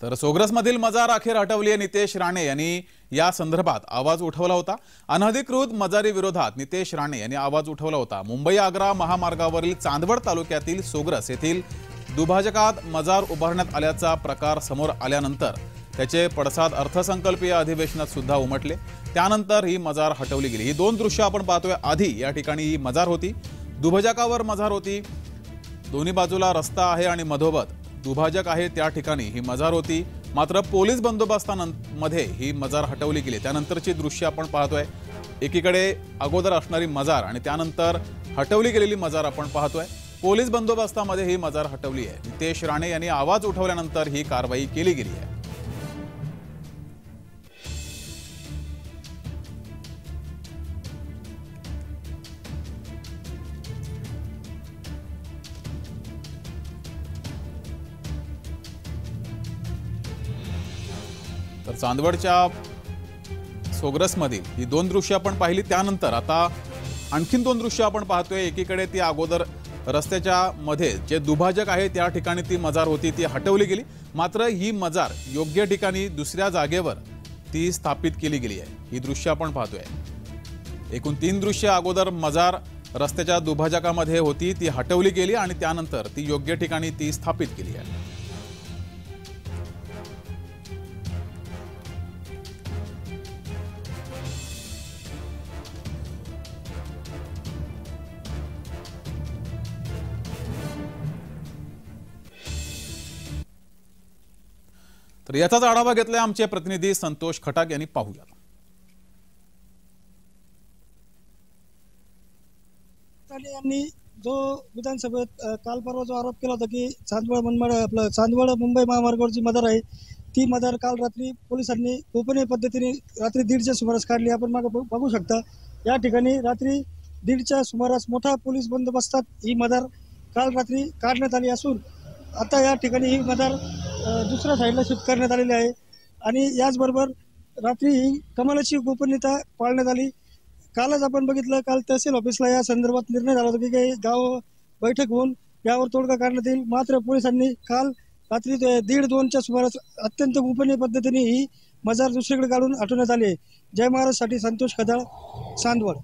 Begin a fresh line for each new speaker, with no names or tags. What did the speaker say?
तर सोग्रसमधील मजार अखेर हटवली आहे। नितेश राणे यांनी या संदर्भात आवाज उठवला होता। अनधिकृत मजारी विरोधात नितेश राणे यांनी आवाज उठवला होता। मुंबई आग्रा महामार्गावरील चांदवड तालुक्यातील सोग्रस येथील दुभाजकात मजार उभारण्यात आल्याचा प्रकार समोर आल्यानंतर त्याचे पडसाद अर्थसंकल्पीय अधिवेशनात सुद्धा उमटले। त्यानंतर ही मजार हटवली गेली। ही दोन दृश्य आपण पाहतोय। आधी या ठिकाणी ही मजार होती, दुभाजकावर मजार होती, दोन्ही बाजूला रस्ता आहे आणि मधोमध दुभाजक आहे, त्या ठिकाणी ही मजार होती। मात्र पोलीस बंदोबस्तामध्ये ही मजार हटवली गेली। त्यानंतरची दृश्य आपण पाहतोय। एकीकडे अगोदर असणारी मजार आणि त्यानंतर हटवली गेलेली मजार आपण पाहतोय। पोलीस बंदोबस्तामध्ये ही मजार हटवली आहे। नितेश राणे यांनी आवाज उठवल्यानंतर ही कारवाई केली गेली आहे। तर चांदवडच्या सोग्रसमधील ही दोन दृश्य आपण पाहिली। त्यानंतर आता आणखीन दोन दृश्य आपण पाहतोय। एकीकडे ती अगोदर रस्त्याच्या मध्ये जे दुभाजक आहे त्या ठिकाणी ती मजार होती, ती हटवली गेली। मात्र ही मजार योग्य ठिकाणी दुसऱ्या जागेवर ती स्थापित केली गेली आहे। ही दृश्य आपण पाहतोय। एकूण तीन दृश्य। अगोदर मजार रस्त्याच्या दुभाजकामध्ये होती, ती हटवली गेली आणि त्यानंतर ती योग्य ठिकाणी ती स्थापित केली आहे। तर याचाच आढावा घेतलाय आमचे प्रतिनिधी संतोष खटाक यांनी। पाहूया।
यांनी जो विधानसभेत काल परवा जो आरोप केला होता की चांदवड मुंबई महामार्गावरची मदार आहे, ती मदार काल रात्री पोलिसांनी गोपनीय पद्धतीने रात्री 1:30च्या सुमारास काढली। आपण मागे बघू शकता, या ठिकाणी रात्री 1:30च्या सुमारास मोठा पोलीस बंदोबस्तात ही मदार काल रात्री काढण्यात आली असून आता या ठिकाणी ही मदार दुसऱ्या साईडला शिफ्ट करण्यात आलेली आहे। आणि याचबरोबर रात्री ही कमालाची गोपनीयता पाळण्यात आली। कालच आपण बघितलं, काल तहसील ऑफिसला या संदर्भात निर्णय झाला होता की काही गाव बैठक होऊन यावर तोडगा काढण्यात येईल। मात्र पोलिसांनी काल रात्री 1:30-2च्या सुमारास अत्यंत गोपनीय पद्धतीने ही मजार दुसरीकडे काढून हटवण्यात आली आहे। जय महाराजसाठी संतोष खदाळ, चांदवड।